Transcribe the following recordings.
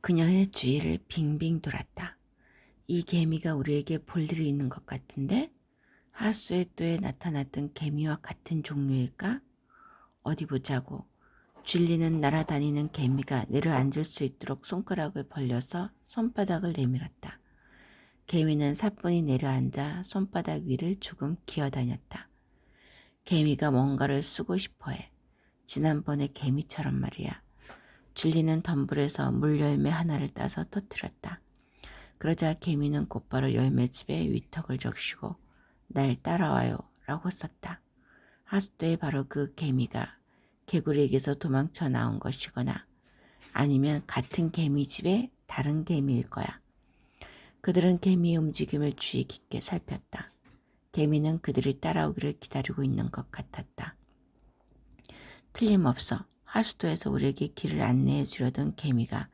그녀의 주위를 빙빙 돌았다. 이 개미가 우리에게 볼 일이 있는 것 같은데? 하수에또에 나타났던 개미와 같은 종류일까? 어디 보자고. 줄리는 날아다니는 개미가 내려앉을 수 있도록 손가락을 벌려서 손바닥을 내밀었다. 개미는 사뿐히 내려앉아 손바닥 위를 조금 기어다녔다. 개미가 뭔가를 쓰고 싶어해. 지난번의 개미처럼 말이야. 줄리는 덤불에서 물열매 하나를 따서 터뜨렸다. 그러자 개미는 곧바로 열매집에 위턱을 적시고 날 따라와요 라고 썼다. 하수도에 바로 그 개미가 개구리에게서 도망쳐 나온 것이거나 아니면 같은 개미집의 다른 개미일 거야. 그들은 개미의 움직임을 주의 깊게 살폈다. 개미는 그들이 따라오기를 기다리고 있는 것 같았다. 틀림없어 하수도에서 우리에게 길을 안내해 주려던 개미가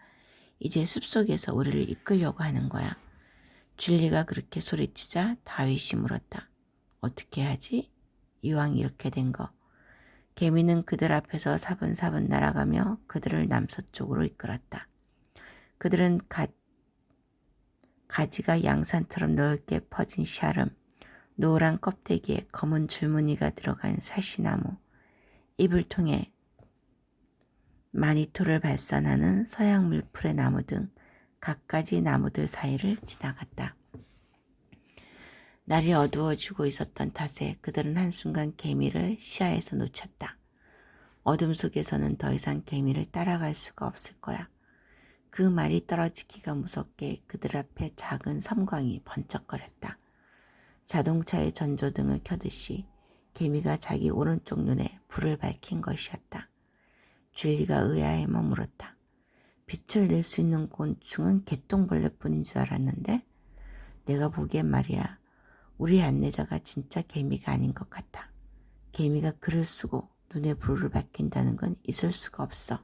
이제 숲속에서 우리를 이끌려고 하는 거야. 줄리가 그렇게 소리치자 다윗이 물었다. 어떻게 하지? 이왕 이렇게 된 거. 개미는 그들 앞에서 사분사분 날아가며 그들을 남서쪽으로 이끌었다. 그들은 가지가 양산처럼 넓게 퍼진 샤름, 노란 껍데기에 검은 줄무늬가 들어간 사시나무, 잎을 통해 마니토를 발산하는 서양 물풀의 나무 등 갖가지 나무들 사이를 지나갔다. 날이 어두워지고 있었던 탓에 그들은 한순간 개미를 시야에서 놓쳤다. 어둠 속에서는 더 이상 개미를 따라갈 수가 없을 거야. 그 말이 떨어지기가 무섭게 그들 앞에 작은 섬광이 번쩍거렸다. 자동차의 전조등을 켜듯이 개미가 자기 오른쪽 눈에 불을 밝힌 것이었다. 줄리가 의아해 머물었다. 빛을 낼 수 있는 곤충은 개똥벌레뿐인 줄 알았는데 내가 보기엔 말이야. 우리 안내자가 진짜 개미가 아닌 것 같아. 개미가 글을 쓰고 눈에 불을 밝힌다는 건 있을 수가 없어.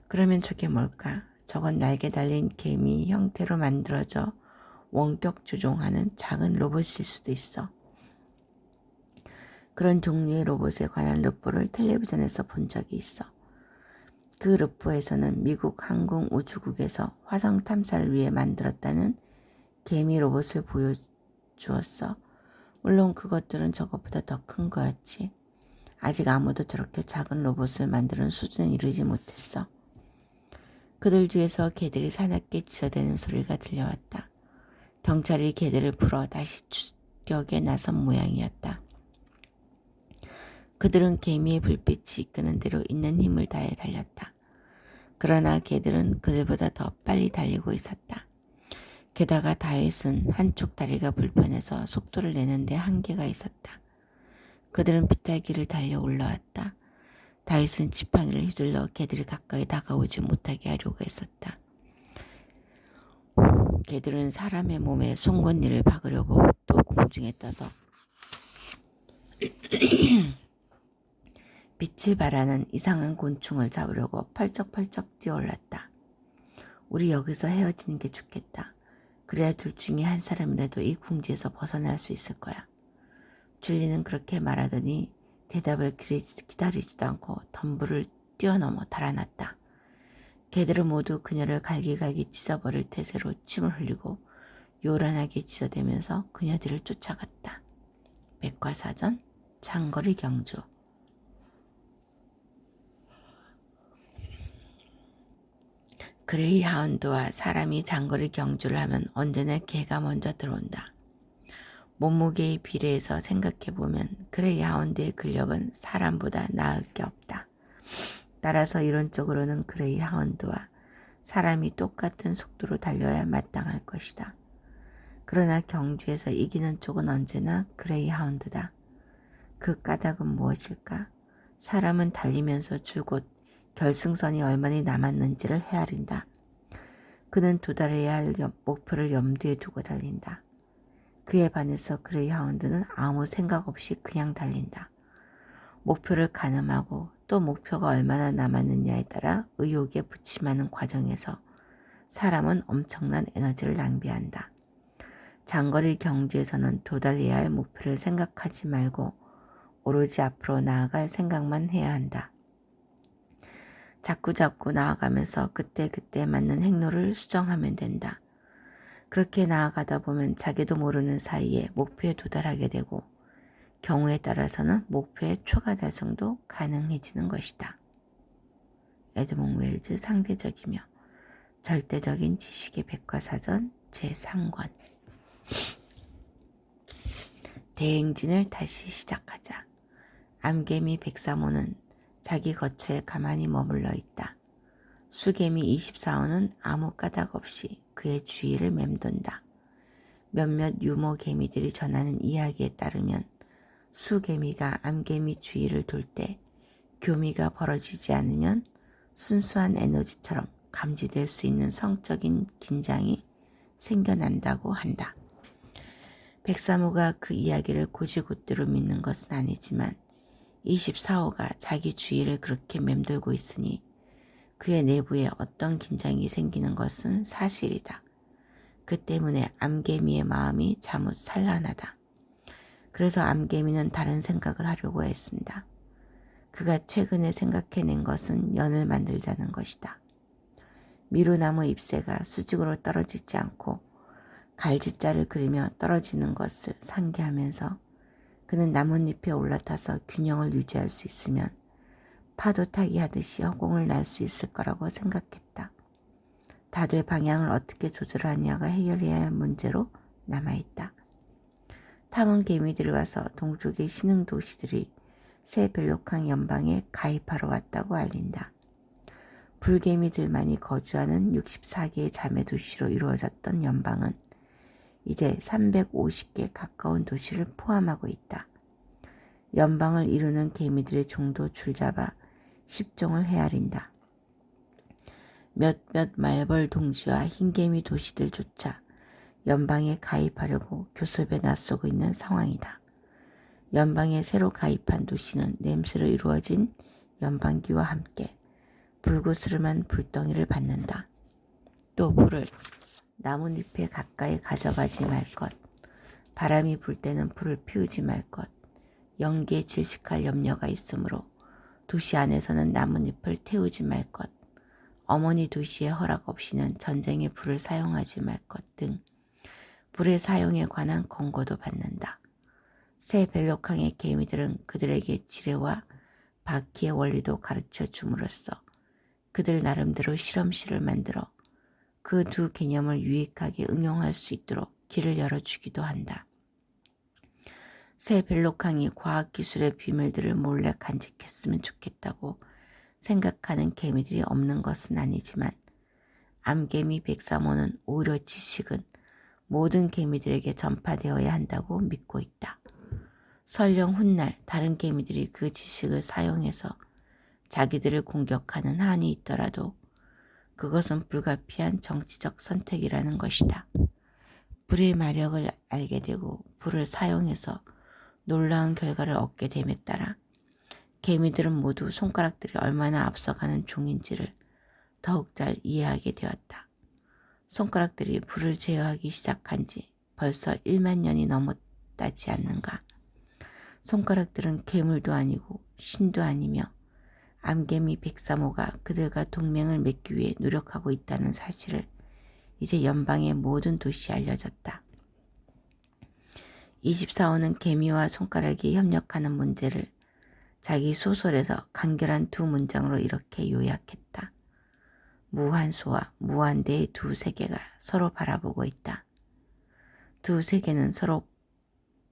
그러면 저게 뭘까? 저건 날개 달린 개미 형태로 만들어져 원격 조종하는 작은 로봇일 수도 있어. 그런 종류의 로봇에 관한 르포를 텔레비전에서 본 적이 있어. 그 르포에서는 미국 항공우주국에서 화성 탐사를 위해 만들었다는 개미 로봇을 보여주었어. 물론 그것들은 저것보다 더 큰 거였지. 아직 아무도 저렇게 작은 로봇을 만드는 수준에 이르지 못했어. 그들 뒤에서 개들이 사납게 짖어대는 소리가 들려왔다. 경찰이 개들을 풀어 다시 추격에 나선 모양이었다. 그들은 개미의 불빛이 이끄는 대로 있는 힘을 다해 달렸다. 그러나 개들은 그들보다 더 빨리 달리고 있었다. 게다가 다윗은 한쪽 다리가 불편해서 속도를 내는데 한계가 있었다. 그들은 비탈길을 달려 올라왔다. 다윗은 지팡이를 휘둘러 개들이 가까이 다가오지 못하게 하려고 했었다. 개들은 사람의 몸에 송곳니를 박으려고 또 공중에 떠서 빛을 발하는 이상한 곤충을 잡으려고 펄쩍펄쩍 뛰어올랐다. 우리 여기서 헤어지는 게 좋겠다. 그래야 둘 중에 한 사람이라도 이 궁지에서 벗어날 수 있을 거야. 줄리는 그렇게 말하더니 대답을 기다리지도 않고 덤불을 뛰어넘어 달아났다. 개들은 모두 그녀를 갈기갈기 찢어버릴 태세로 침을 흘리고 요란하게 짖어대면서 그녀 뒤를 쫓아갔다. 백과사전 장거리 경주. 그레이하운드와 사람이 장거리 경주를 하면 언제나 개가 먼저 들어온다. 몸무게에 비례해서 생각해보면 그레이하운드의 근력은 사람보다 나을 게 없다. 따라서 이론적으로는 그레이하운드와 사람이 똑같은 속도로 달려야 마땅할 것이다. 그러나 경주에서 이기는 쪽은 언제나 그레이하운드다. 그 까닭은 무엇일까? 사람은 달리면서 줄곧 결승선이 얼마나 남았는지를 헤아린다. 그는 도달해야 할 목표를 염두에 두고 달린다. 그에 반해서 그레이하운드는 아무 생각 없이 그냥 달린다. 목표를 가늠하고 또 목표가 얼마나 남았느냐에 따라 의욕에 부침하는 과정에서 사람은 엄청난 에너지를 낭비한다. 장거리 경주에서는 도달해야 할 목표를 생각하지 말고 오로지 앞으로 나아갈 생각만 해야 한다. 자꾸자꾸 나아가면서 그때그때 맞는 행로를 수정하면 된다. 그렇게 나아가다 보면 자기도 모르는 사이에 목표에 도달하게 되고 경우에 따라서는 목표의 초과 달성도 가능해지는 것이다. 에드몽 웰즈 상대적이며 절대적인 지식의 백과사전 제3권. 대행진을 다시 시작하자. 암개미 103호는 자기 거처에 가만히 머물러 있다. 수개미 24호는 아무 까닭 없이 그의 주위를 맴돈다. 몇몇 유모 개미들이 전하는 이야기에 따르면 수개미가 암개미 주위를 돌 때 교미가 벌어지지 않으면 순수한 에너지처럼 감지될 수 있는 성적인 긴장이 생겨난다고 한다. 103호가 그 이야기를 곧이곧대로 믿는 것은 아니지만 24호가 자기 주위를 그렇게 맴돌고 있으니 그의 내부에 어떤 긴장이 생기는 것은 사실이다. 그 때문에 암개미의 마음이 자뭇 산란하다. 그래서 암개미는 다른 생각을 하려고 애쓴다. 그가 최근에 생각해낸 것은 연을 만들자는 것이다. 미루나무 잎새가 수직으로 떨어지지 않고 갈지자를 그리며 떨어지는 것을 상기하면서 그는 나뭇잎에 올라타서 균형을 유지할 수 있으면 파도 타기 하듯이 허공을 날 수 있을 거라고 생각했다. 다들 방향을 어떻게 조절하냐가 해결해야 할 문제로 남아있다. 탐험 개미들이 와서 동쪽의 신흥 도시들이 새 벨로캉 연방에 가입하러 왔다고 알린다. 불개미들만이 거주하는 64개의 자매 도시로 이루어졌던 연방은 이제 350개 가까운 도시를 포함하고 있다. 연방을 이루는 개미들의 종도 줄잡아 10종을 헤아린다. 몇몇 말벌 동지와 흰개미 도시들조차 연방에 가입하려고 교섭에 나서고 있는 상황이다. 연방에 새로 가입한 도시는 냄새로 이루어진 연방기와 함께 불그스름한 불덩이를 받는다. 또 불을 나뭇잎에 가까이 가져가지 말 것, 바람이 불 때는 불을 피우지 말 것, 연기에 질식할 염려가 있으므로 도시 안에서는 나뭇잎을 태우지 말 것, 어머니 도시의 허락 없이는 전쟁의 불을 사용하지 말 것 등 불의 사용에 관한 권고도 받는다. 새 벨로캉의 개미들은 그들에게 지뢰와 바퀴의 원리도 가르쳐 줌으로써 그들 나름대로 실험실을 만들어 그 두 개념을 유익하게 응용할 수 있도록 길을 열어주기도 한다. 새 벨로캉이 과학기술의 비밀들을 몰래 간직했으면 좋겠다고 생각하는 개미들이 없는 것은 아니지만 암개미 103호는 오히려 지식은 모든 개미들에게 전파되어야 한다고 믿고 있다. 설령 훗날 다른 개미들이 그 지식을 사용해서 자기들을 공격하는 한이 있더라도 그것은 불가피한 정치적 선택이라는 것이다. 불의 마력을 알게 되고 불을 사용해서 놀라운 결과를 얻게 됨에 따라 개미들은 모두 손가락들이 얼마나 앞서가는 종인지를 더욱 잘 이해하게 되었다. 손가락들이 불을 제어하기 시작한 지 벌써 1만 년이 넘었다지 않는가. 손가락들은 괴물도 아니고 신도 아니며 암개미 103호가 그들과 동맹을 맺기 위해 노력하고 있다는 사실을 이제 연방의 모든 도시에 알려졌다. 24호는 개미와 손가락이 협력하는 문제를 자기 소설에서 간결한 두 문장으로 이렇게 요약했다. 무한소와 무한대의 두 세계가 서로 바라보고 있다. 두 세계는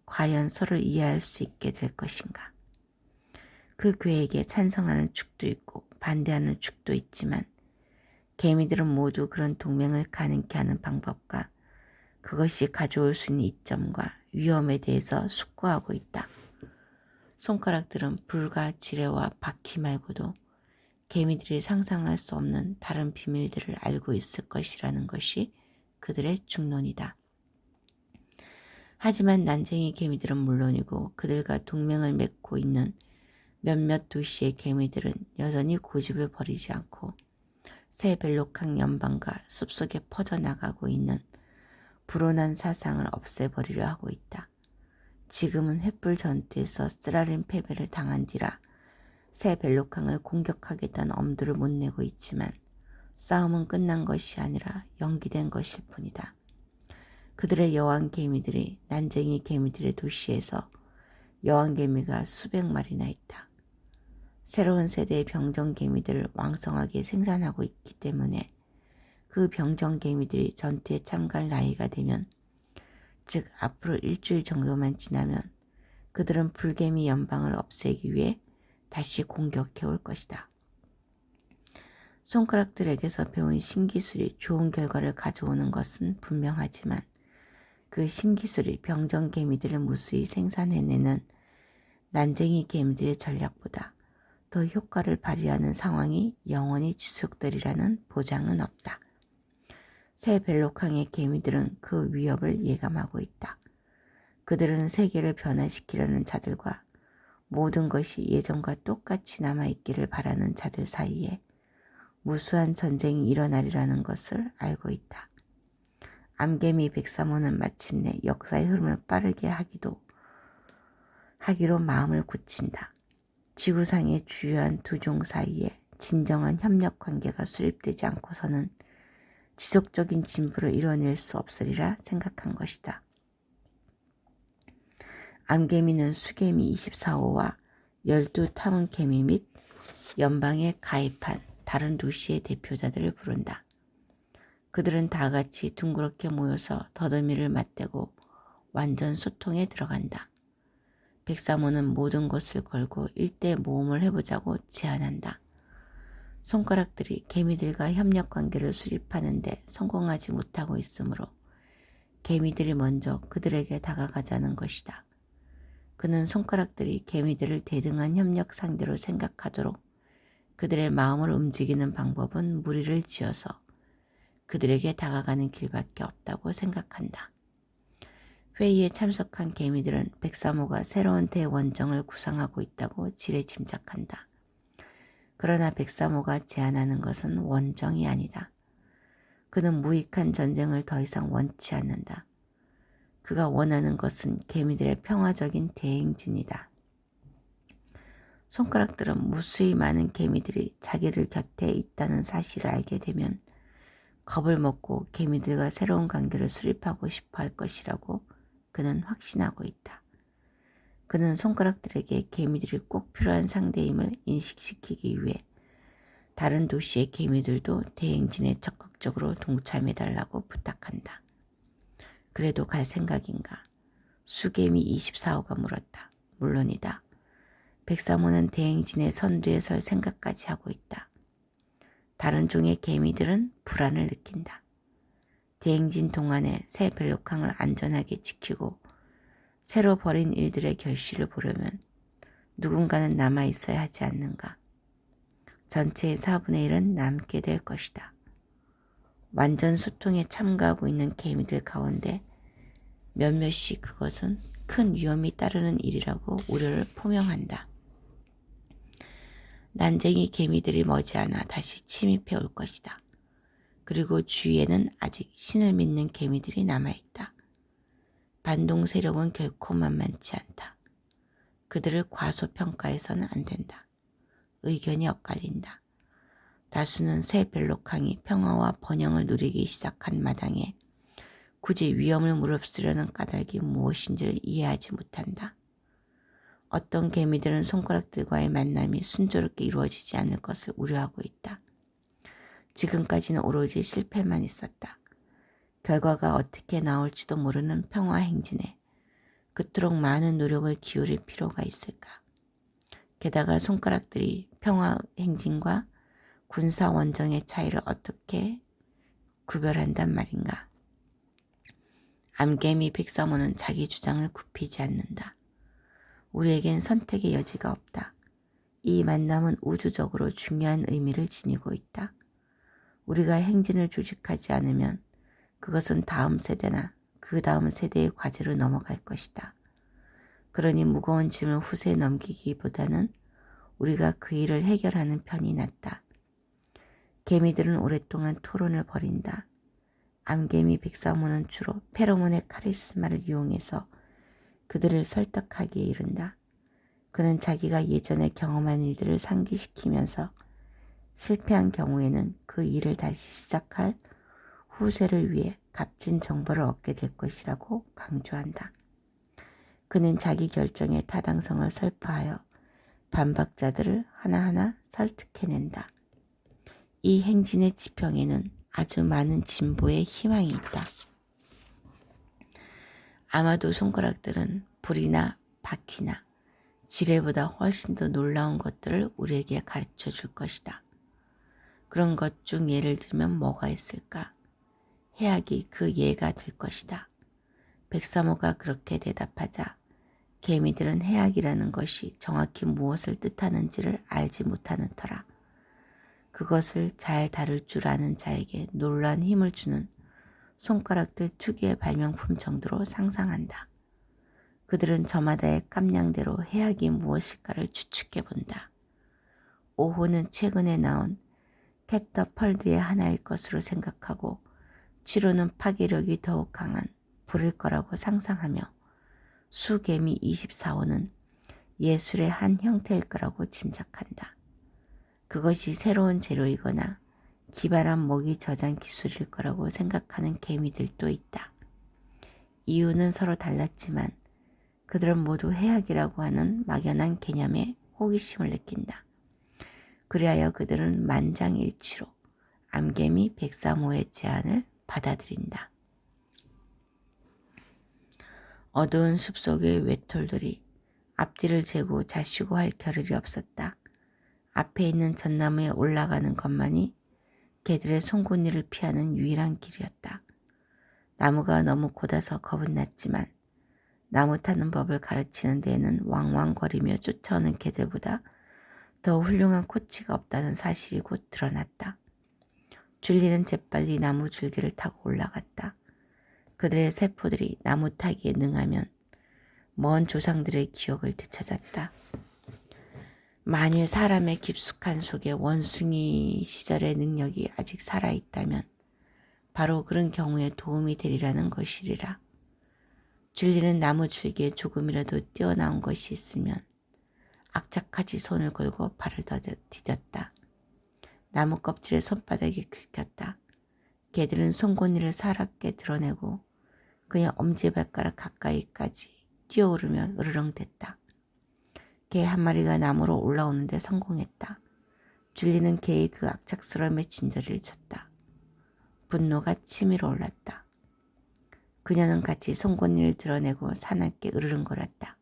과연 서로를 이해할 수 있게 될 것인가. 그 계획에 찬성하는 축도 있고 반대하는 축도 있지만 개미들은 모두 그런 동맹을 가능케 하는 방법과 그것이 가져올 수 있는 이점과 위험에 대해서 숙고하고 있다. 손가락들은 불과 지뢰와 바퀴 말고도 개미들이 상상할 수 없는 다른 비밀들을 알고 있을 것이라는 것이 그들의 중론이다. 하지만 난쟁이 개미들은 물론이고 그들과 동맹을 맺고 있는 몇몇 도시의 개미들은 여전히 고집을 버리지 않고 새 벨로캉 연방과 숲속에 퍼져나가고 있는 불온한 사상을 없애버리려 하고 있다. 지금은 횃불 전투에서 쓰라린 패배를 당한 뒤라 새 벨로캉을 공격하겠다는 엄두를 못 내고 있지만 싸움은 끝난 것이 아니라 연기된 것일 뿐이다. 그들의 여왕 개미들이 난쟁이 개미들의 도시에서 여왕 개미가 수백 마리나 있다. 새로운 세대의 병정 개미들을 왕성하게 생산하고 있기 때문에 그 병정 개미들이 전투에 참가할 나이가 되면, 즉 앞으로 일주일 정도만 지나면 그들은 불개미 연방을 없애기 위해 다시 공격해 올 것이다. 손가락들에게서 배운 신기술이 좋은 결과를 가져오는 것은 분명하지만 그 신기술이 병정 개미들을 무수히 생산해내는 난쟁이 개미들의 전략보다 더 효과를 발휘하는 상황이 영원히 지속되리라는 보장은 없다. 새 벨로캉의 개미들은 그 위협을 예감하고 있다. 그들은 세계를 변화시키려는 자들과 모든 것이 예전과 똑같이 남아있기를 바라는 자들 사이에 무수한 전쟁이 일어나리라는 것을 알고 있다. 암개미 백사모는 마침내 역사의 흐름을 빠르게 하기로 마음을 굳힌다. 지구상의 주요한 두 종 사이에 진정한 협력 관계가 수립되지 않고서는 지속적인 진보를 이뤄낼 수 없으리라 생각한 것이다. 암개미는 수개미 24호와 12탐험개미 및 연방에 가입한 다른 도시의 대표자들을 부른다. 그들은 다 같이 둥그렇게 모여서 더듬이를 맞대고 완전 소통에 들어간다. 백사모는 모든 것을 걸고 일대 모험을 해보자고 제안한다. 손가락들이 개미들과 협력관계를 수립하는데 성공하지 못하고 있으므로 개미들이 먼저 그들에게 다가가자는 것이다. 그는 손가락들이 개미들을 대등한 협력 상대로 생각하도록 그들의 마음을 움직이는 방법은 무리를 지어서 그들에게 다가가는 길밖에 없다고 생각한다. 회의에 참석한 개미들은 백사모가 새로운 대원정을 구상하고 있다고 지레 짐작한다. 그러나 백사모가 제안하는 것은 원정이 아니다. 그는 무익한 전쟁을 더 이상 원치 않는다. 그가 원하는 것은 개미들의 평화적인 대행진이다. 손가락들은 무수히 많은 개미들이 자기들 곁에 있다는 사실을 알게 되면 겁을 먹고 개미들과 새로운 관계를 수립하고 싶어 할 것이라고 그는 확신하고 있다. 그는 손가락들에게 개미들이 꼭 필요한 상대임을 인식시키기 위해 다른 도시의 개미들도 대행진에 적극적으로 동참해달라고 부탁한다. 그래도 갈 생각인가? 수개미 24호가 물었다. 물론이다. 백사모는 대행진의 선두에 설 생각까지 하고 있다. 다른 종의 개미들은 불안을 느낀다. 대행진 동안에 새 벨로캉을 안전하게 지키고 새로 벌인 일들의 결실을 보려면 누군가는 남아있어야 하지 않는가. 전체의 4분의 1은 남게 될 것이다. 완전 소통에 참가하고 있는 개미들 가운데 몇몇이 그것은 큰 위험이 따르는 일이라고 우려를 포명한다. 난쟁이 개미들이 머지않아 다시 침입해 올 것이다. 그리고 주위에는 아직 신을 믿는 개미들이 남아있다. 반동 세력은 결코 만만치 않다. 그들을 과소평가해서는 안 된다. 의견이 엇갈린다. 다수는 새 벨로캉이 평화와 번영을 누리기 시작한 마당에 굳이 위험을 무릅쓰려는 까닭이 무엇인지를 이해하지 못한다. 어떤 개미들은 손가락들과의 만남이 순조롭게 이루어지지 않을 것을 우려하고 있다. 지금까지는 오로지 실패만 있었다. 결과가 어떻게 나올지도 모르는 평화 행진에 그토록 많은 노력을 기울일 필요가 있을까? 게다가 손가락들이 평화 행진과 군사 원정의 차이를 어떻게 구별한단 말인가? 암개미 백사모는 자기 주장을 굽히지 않는다. 우리에겐 선택의 여지가 없다. 이 만남은 우주적으로 중요한 의미를 지니고 있다. 우리가 행진을 조직하지 않으면 그것은 다음 세대나 그 다음 세대의 과제로 넘어갈 것이다. 그러니 무거운 짐을 후세에 넘기기보다는 우리가 그 일을 해결하는 편이 낫다. 개미들은 오랫동안 토론을 벌인다. 암개미 백사모는 주로 페로몬의 카리스마를 이용해서 그들을 설득하기에 이른다. 그는 자기가 예전에 경험한 일들을 상기시키면서 실패한 경우에는 그 일을 다시 시작할 후세를 위해 값진 정보를 얻게 될 것이라고 강조한다. 그는 자기 결정의 타당성을 설파하여 반박자들을 하나하나 설득해낸다. 이 행진의 지평에는 아주 많은 진보의 희망이 있다. 아마도 손가락들은 불이나 바퀴나 지뢰보다 훨씬 더 놀라운 것들을 우리에게 가르쳐 줄 것이다. 그런 것 중 예를 들면 뭐가 있을까? 해악이 그 예가 될 것이다. 백사모가 그렇게 대답하자 개미들은 해악이라는 것이 정확히 무엇을 뜻하는지를 알지 못하는 터라 그것을 잘 다룰 줄 아는 자에게 놀라운 힘을 주는 손가락들 특유의 발명품 정도로 상상한다. 그들은 저마다의 깜냥대로 해악이 무엇일까를 추측해 본다. 5호는 최근에 나온 캐터펄드의 하나일 것으로 생각하고 7호는 파괴력이 더욱 강한 불일 거라고 상상하며 수개미 24호는 예술의 한 형태일 거라고 짐작한다. 그것이 새로운 재료이거나 기발한 먹이 저장 기술일 거라고 생각하는 개미들도 있다. 이유는 서로 달랐지만 그들은 모두 해악이라고 하는 막연한 개념에 호기심을 느낀다. 그리하여 그들은 만장일치로 암개미 103호의 제안을 받아들인다. 어두운 숲속의 외톨들이 앞뒤를 재고 자시고 할 겨를이 없었다. 앞에 있는 전나무에 올라가는 것만이 개들의 송곳니를 피하는 유일한 길이었다. 나무가 너무 곧아서 겁은 났지만 나무 타는 법을 가르치는 데에는 왕왕거리며 쫓아오는 개들보다 더 훌륭한 코치가 없다는 사실이 곧 드러났다. 줄리는 재빨리 나무 줄기를 타고 올라갔다. 그들의 세포들이 나무 타기에 능하면 먼 조상들의 기억을 되찾았다. 만일 사람의 깊숙한 속에 원숭이 시절의 능력이 아직 살아있다면 바로 그런 경우에 도움이 되리라는 것이리라. 줄리는 나무 줄기에 조금이라도 뛰어나온 것이 있으면 악착같이 손을 걸고 발을 디뎠다. 나무 껍질에 손바닥이 긁혔다. 개들은 송곳니를 사납게 드러내고 그냥 엄지발가락 가까이까지 뛰어오르며 으르렁댔다. 개 한 마리가 나무로 올라오는데 성공했다. 줄리는 개의 그 악착스러움에 진저리를 쳤다. 분노가 치밀어 올랐다. 그녀는 같이 송곳니를 드러내고 사납게 으르렁거렸다.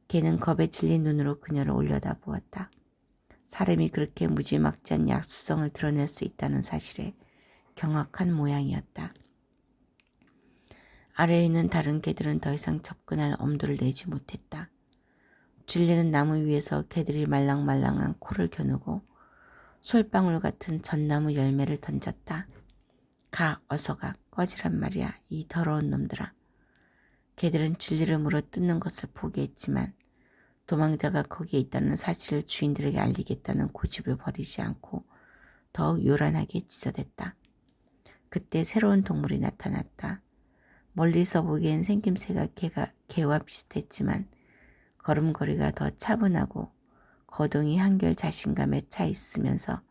개는 겁에 질린 눈으로 그녀를 올려다보았다. 사람이 그렇게 무지막지한 약수성을 드러낼 수 있다는 사실에 경악한 모양이었다. 아래에 있는 다른 개들은 더 이상 접근할 엄두를 내지 못했다. 줄리는 나무 위에서 개들이 말랑말랑한 코를 겨누고 솔방울 같은 전나무 열매를 던졌다. 가, 어서 가, 꺼지란 말이야, 이 더러운 놈들아. 개들은 줄리를 물어뜯는 것을 포기했지만 도망자가 거기에 있다는 사실을 주인들에게 알리겠다는 고집을 버리지 않고 더욱 요란하게 짖어댔다. 그때 새로운 동물이 나타났다. 멀리서 보기엔 생김새가 개와 비슷했지만 걸음걸이가 더 차분하고 거동이 한결 자신감에 차 있으면서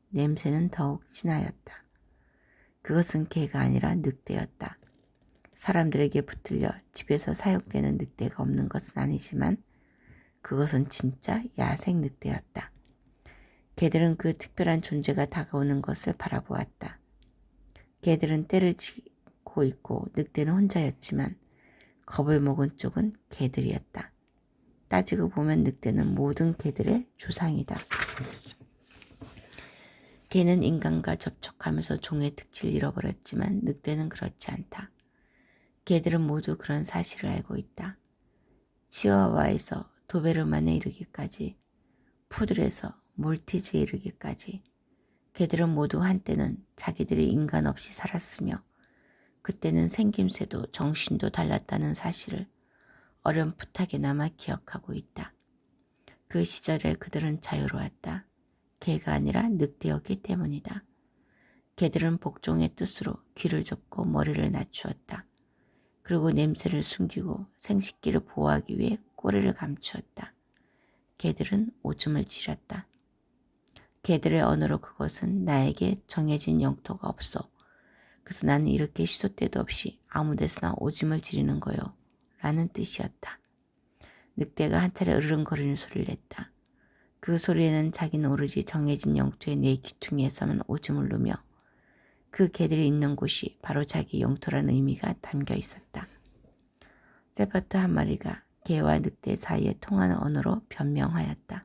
냄새는 더욱 진하였다. 그것은 개가 아니라 늑대였다. 사람들에게 붙들려 집에서 사육되는 늑대가 없는 것은 아니지만 그것은 진짜 야생 늑대였다. 개들은 그 특별한 존재가 다가오는 것을 바라보았다. 개들은 떼를 치고 있고 늑대는 혼자였지만 겁을 먹은 쪽은 개들이었다. 따지고 보면 늑대는 모든 개들의 조상이다. 개는 인간과 접촉하면서 종의 특질을 잃어버렸지만 늑대는 그렇지 않다. 개들은 모두 그런 사실을 알고 있다. 치와와에서 도베르만에 이르기까지, 푸들에서 몰티즈에 이르기까지 개들은 모두 한때는 자기들이 인간 없이 살았으며 그때는 생김새도 정신도 달랐다는 사실을 어렴풋하게나마 기억하고 있다. 그 시절에 그들은 자유로웠다. 개가 아니라 늑대였기 때문이다. 개들은 복종의 뜻으로 귀를 접고 머리를 낮추었다. 그리고 냄새를 숨기고 생식기를 보호하기 위해 꼬리를 감추었다. 개들은 오줌을 지렸다. 개들의 언어로 그것은 나에게 정해진 영토가 없어. 그래서 나는 이렇게 시도 때도 없이 아무 데서나 오줌을 지리는 거요. 라는 뜻이었다. 늑대가 한 차례 으르렁거리는 소리를 냈다. 그 소리에는 자기는 오로지 정해진 영토의 내 귀퉁이에서만 오줌을 누며 그 개들이 있는 곳이 바로 자기 영토라는 의미가 담겨 있었다. 세퍼트 한 마리가 개와 늑대 사이에 통하는 언어로 변명하였다.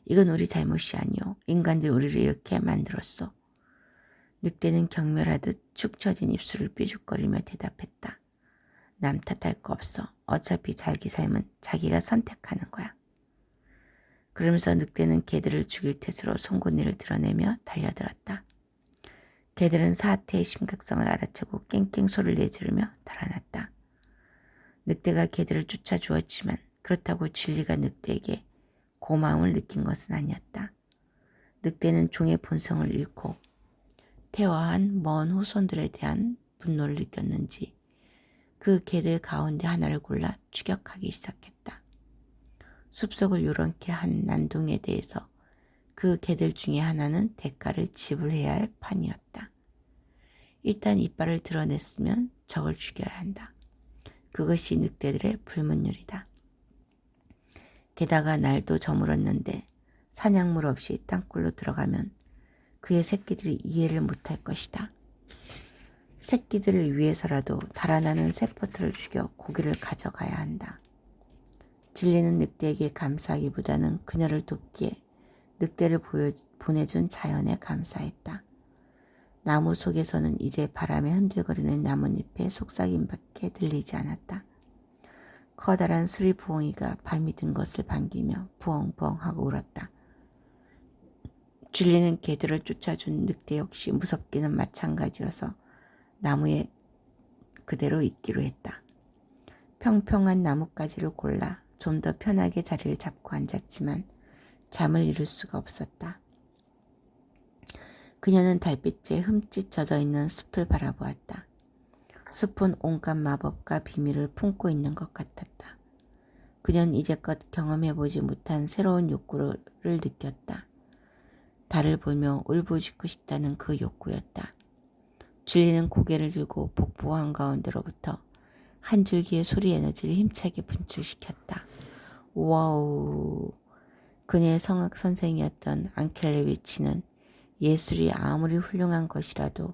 이건 우리 잘못이 아니오. 인간들이 우리를 이렇게 만들었어. 늑대는 경멸하듯 축 처진 입술을 삐죽거리며 대답했다. 남 탓할 거 없어. 어차피 자기 삶은 자기가 선택하는 거야. 그러면서 늑대는 개들을 죽일 탓으로 송곳니를 드러내며 달려들었다. 개들은 사태의 심각성을 알아채고 깽깽 소리를 내지르며 달아났다. 늑대가 개들을 쫓아주었지만 그렇다고 진리가 늑대에게 고마움을 느낀 것은 아니었다. 늑대는 종의 본성을 잃고 퇴화한 먼 후손들에 대한 분노를 느꼈는지 그 개들 가운데 하나를 골라 추격하기 시작했다. 숲속을 요란케 한 난동에 대해서 그 개들 중에 하나는 대가를 지불해야 할 판이었다. 일단 이빨을 드러냈으면 적을 죽여야 한다. 그것이 늑대들의 불문율이다. 게다가 날도 저물었는데 사냥물 없이 땅굴로 들어가면 그의 새끼들이 이해를 못할 것이다. 새끼들을 위해서라도 달아나는 세포트를 죽여 고기를 가져가야 한다. 진리는 늑대에게 감사하기보다는 그녀를 돕기에 늑대를 보내준 자연에 감사했다. 나무 속에서는 이제 바람에 흔들거리는 나뭇잎의 속삭임밖에 들리지 않았다. 커다란 수리 부엉이가 밤이 든 것을 반기며 부엉부엉 하고 울었다. 진리는 개들을 쫓아준 늑대 역시 무섭기는 마찬가지여서 나무에 그대로 있기로 했다. 평평한 나뭇가지를 골라 좀 더 편하게 자리를 잡고 앉았지만 잠을 이룰 수가 없었다. 그녀는 달빛에 흠칫 젖어있는 숲을 바라보았다. 숲은 온갖 마법과 비밀을 품고 있는 것 같았다. 그녀는 이제껏 경험해보지 못한 새로운 욕구를 느꼈다. 달을 보며 울부짖고 싶다는 그 욕구였다. 진리는 고개를 들고 복부 한가운데로부터 한 줄기의 소리 에너지를 힘차게 분출시켰다. 와우! 그녀의 성악 선생이었던 앙켈레위치는 예술이 아무리 훌륭한 것이라도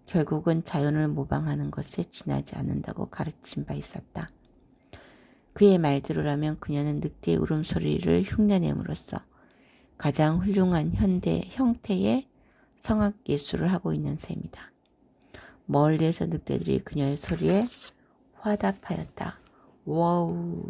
결국은 자연을 모방하는 것에 지나지 않는다고 가르친 바 있었다. 그의 말대로라면 그녀는 늑대의 울음소리를 흉내냄으로써 가장 훌륭한 현대 형태의 성악 예술을 하고 있는 셈이다. 멀리에서 늑대들이 그녀의 소리에 화답하였다. 와우!